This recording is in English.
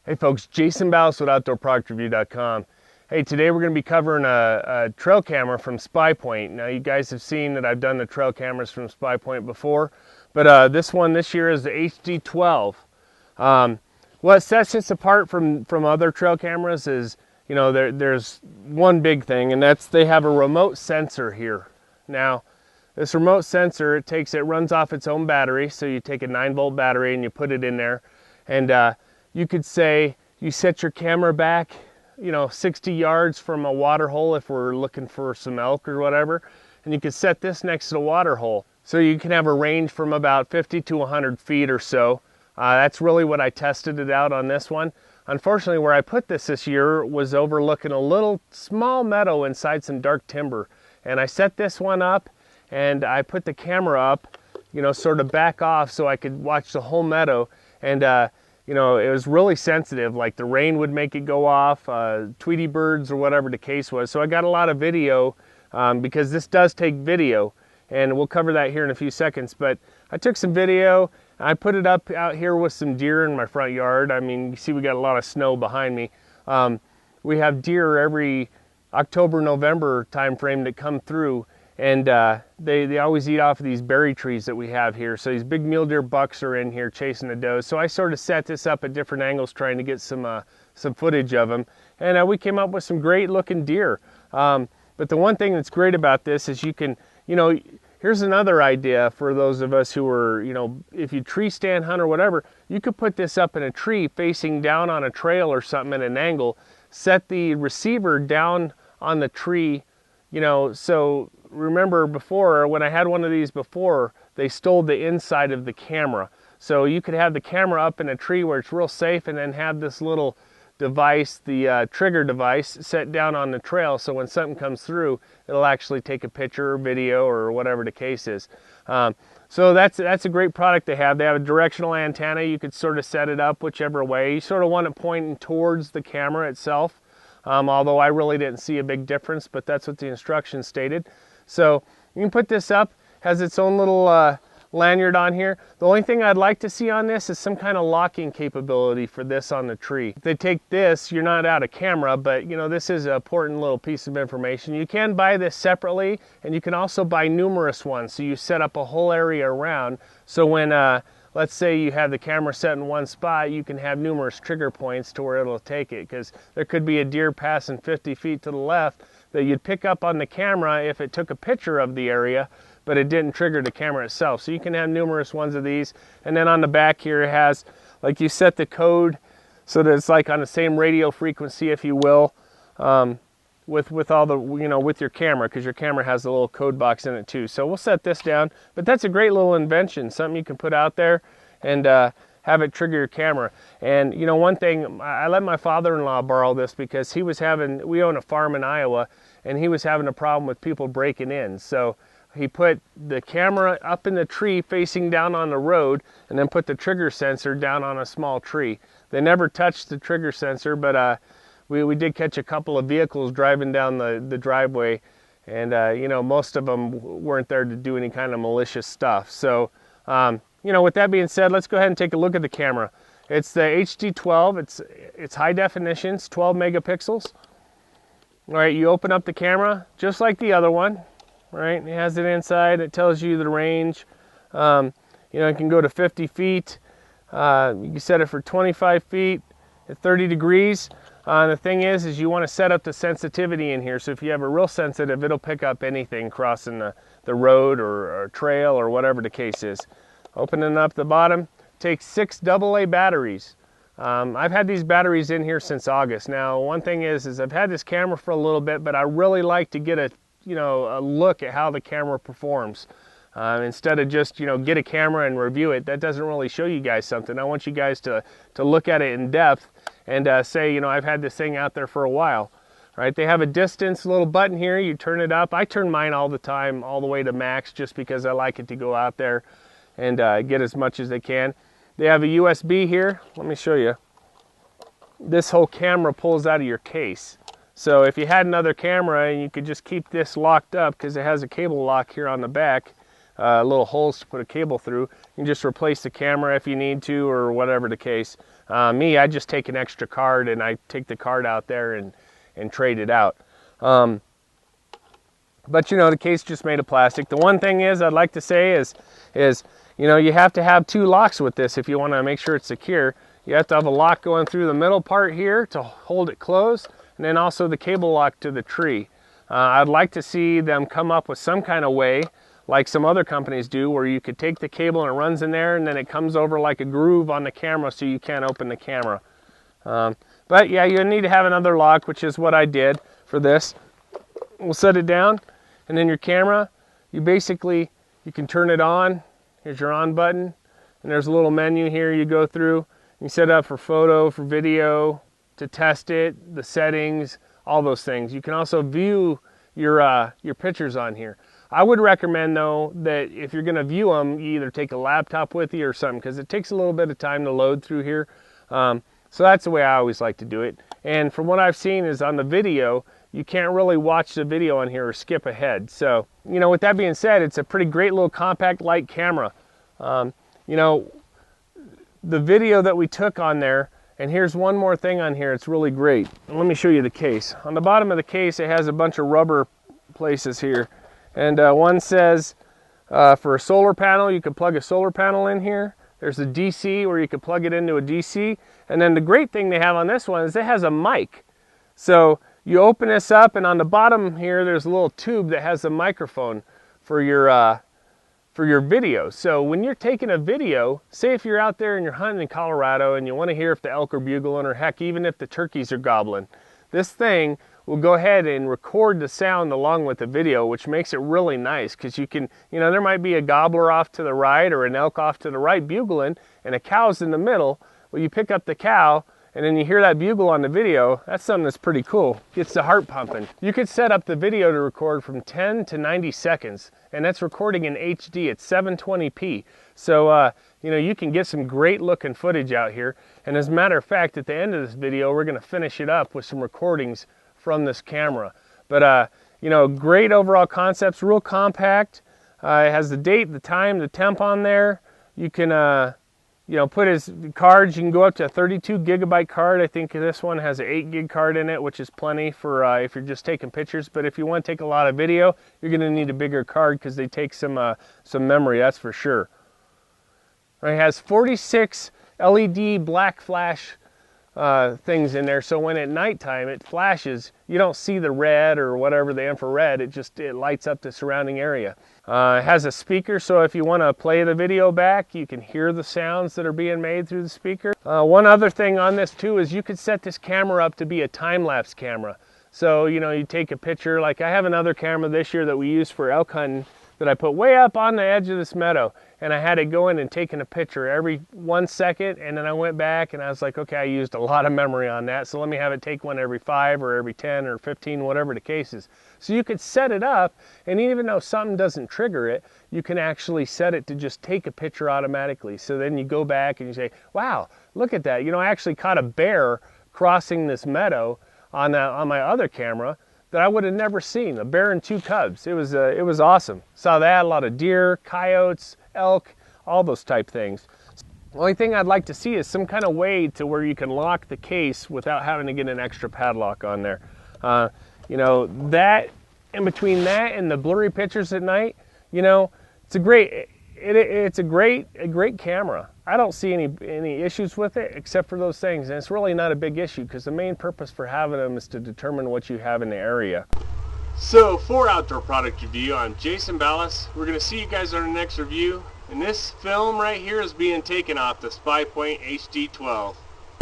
Hey folks, Jason Ballas with OutdoorProductReview.com. Hey, today we're going to be covering a trail camera from Spypoint. Now you guys have seen that I've done the trail cameras from Spypoint before, but this one this year is the HD-12. What sets this apart from other trail cameras is, you know, there's one big thing, and that's they have a remote sensor here. Now, this remote sensor, it runs off its own battery, so you take a 9-volt battery and you put it in there, and you could say you set your camera back, 60 yards from a water hole if we're looking for some elk or whatever, and you could set this next to the water hole. So you can have a range from about 50 to 100 feet or so. That's really what I tested it out on this one. Unfortunately, where I put this year was overlooking a little small meadow inside some dark timber. And I set this one up and I put the camera up, sort of back off so I could watch the whole meadow. And it was really sensitive, like the rain would make it go off, Tweety birds or whatever the case was. So I got a lot of video because this does take video, and we'll cover that here in a few seconds. But I took some video, I put it up out here with some deer in my front yard. I mean, you see we got a lot of snow behind me. We have deer every October, November time frame that come through, and they always eat off of these berry trees that we have here. So these big mule deer bucks are in here chasing the does. So I sort of set this up at different angles trying to get some footage of them. And we came up with some great looking deer. But the one thing that's great about this is you can, here's another idea for those of us who are, if you tree stand hunt or whatever, you could put this up in a tree facing down on a trail or something at an angle, set the receiver down on the tree, so remember before, when I had one of these before, they stole the inside of the camera. So you could have the camera up in a tree where it's real safe and then have this little device, the trigger device, set down on the trail, so when something comes through, it'll actually take a picture or video or whatever the case is. So that's a great product they have. They have a directional antenna. You could sort of set it up whichever way. You sort of want it pointing towards the camera itself, although I really didn't see a big difference, but that's what the instructions stated. So you can put this up, has its own little lanyard on here. The only thing I'd like to see on this is some kind of locking capability for this on the tree. If they take this, you're not out of camera, but this is an important little piece of information. You can buy this separately, and you can also buy numerous ones. So you set up a whole area around. So when, let's say you have the camera set in one spot, you can have numerous trigger points to where it'll take it, because there could be a deer passing 50 feet to the left that you'd pick up on the camera if it took a picture of the area, but it didn't trigger the camera itself. So you can have numerous ones of these. And then on the back here it has, like, you set the code so that it's like on the same radio frequency, if you will, with all the, with your camera, because your camera has a little code box in it too. So we'll set this down, but that's a great little invention, something you can put out there and have it trigger your camera. And one thing, I let my father-in-law borrow this because we own a farm in Iowa, and he was having a problem with people breaking in. So he put the camera up in the tree facing down on the road, and then put the trigger sensor down on a small tree. They never touched the trigger sensor, but we did catch a couple of vehicles driving down the driveway, and most of them weren't there to do any kind of malicious stuff. So with that being said, let's go ahead and take a look at the camera. It's the HD-12. It's high definition. It's 12 megapixels. All right, you open up the camera just like the other one. Right, it has it inside. It tells you the range. It can go to 50 feet. You can set it for 25 feet at 30 degrees. The thing is you want to set up the sensitivity in here. So if you have a real sensitive, it'll pick up anything crossing the road or trail or whatever the case is. Opening up the bottom, takes 6 AA batteries. I've had these batteries in here since August. Now, one thing is I've had this camera for a little bit, but I really like to get a look at how the camera performs. Instead of just, get a camera and review it. That doesn't really show you guys something. I want you guys to look at it in depth and say, I've had this thing out there for a while. Right? They have a distance little button here. You turn it up. I turn mine all the time, all the way to max, just because I like it to go out there and get as much as they can. They have a USB here. Let me show you. This whole camera pulls out of your case. So if you had another camera, and you could just keep this locked up, because it has a cable lock here on the back, little holes to put a cable through. You can just replace the camera if you need to, or whatever the case. Me, I just take an extra card and I take the card out there and trade it out. But you know, the case just made of plastic. The one thing is I'd like to say is you know, you have to have 2 locks with this if you want to make sure it's secure. You have to have a lock going through the middle part here to hold it closed, and then also the cable lock to the tree. I'd like to see them come up with some kind of way, like some other companies do, where you could take the cable and it runs in there and then it comes over like a groove on the camera so you can't open the camera. But yeah, you need to have another lock, which is what I did for this. We'll set it down, and then your camera, you can turn it on. Here's your on button, and there's a little menu here you go through. You set it up for photo, for video, to test it, the settings, all those things. You can also view your pictures on here. I would recommend though that if you're going to view them, you either take a laptop with you or something, because it takes a little bit of time to load through here. So that's the way I always like to do it. And from what I've seen is on the video, you can't really watch the video on here or skip ahead. So, you know, with that being said, it's a pretty great little compact light camera. You know, the video that we took on there, and here's one more thing on here, it's really great. Let me show you the case. On the bottom of the case, it has a bunch of rubber places here. And one says for a solar panel, you can plug a solar panel in here. There's a DC where you can plug it into a DC. And then the great thing they have on this one is it has a mic. So you open this up, and on the bottom here, there's a little tube that has a microphone for your video. So when you're taking a video, say if you're out there and you're hunting in Colorado and you want to hear if the elk are bugling, or heck, even if the turkeys are gobbling, this thing will go ahead and record the sound along with the video, which makes it really nice, because you can, you know, there might be a gobbler off to the right or an elk off to the right bugling, and a cow's in the middle. Well, you pick up the cow, and then you hear that bugle on the video. That's something that's pretty cool. Gets the heart pumping. You could set up the video to record from 10 to 90 seconds, and that's recording in HD at 720p. So, you know, you can get some great looking footage out here. And as a matter of fact, at the end of this video, we're gonna finish it up with some recordings from this camera. But, you know, great overall concepts, real compact. It has the date, the time, the temp on there. You can, you know, put his cards. You can go up to a 32 gigabyte card. I think this one has an 8 gig card in it, which is plenty for if you're just taking pictures. But if you want to take a lot of video, you're going to need a bigger card, because they take some memory, that's for sure. It has 46 LED black flash things in there, so when at nighttime it flashes, you don't see the red or whatever, the infrared. It lights up the surrounding area. It has a speaker, so if you want to play the video back, you can hear the sounds that are being made through the speaker. One other thing on this too is you could set this camera up to be a time-lapse camera. So, you know, you take a picture, like I have another camera this year that we use for elk hunting that I put way up on the edge of this meadow, and I had it go in and taking a picture every 1 second, and then I went back and I was like, okay, I used a lot of memory on that, so let me have it take one every 5 or every 10 or 15, whatever the case is. So you could set it up, and even though something doesn't trigger it, you can actually set it to just take a picture automatically. So then you go back and you say, wow, look at that. You know, I actually caught a bear crossing this meadow on my other camera that I would have never seen, a bear and 2 cubs. It was awesome. Saw that, a lot of deer, coyotes, elk, all those type things. The only thing I'd like to see is some kind of way to where you can lock the case without having to get an extra padlock on there. You know, that, in between that and the blurry pictures at night, you know, it's a great camera. I don't see any issues with it except for those things, and it's really not a big issue, because the main purpose for having them is to determine what you have in the area. So for Outdoor Product Review, I'm Jason Ballas. We're going to see you guys on our next review, and this film right here is being taken off the Spypoint HD-12.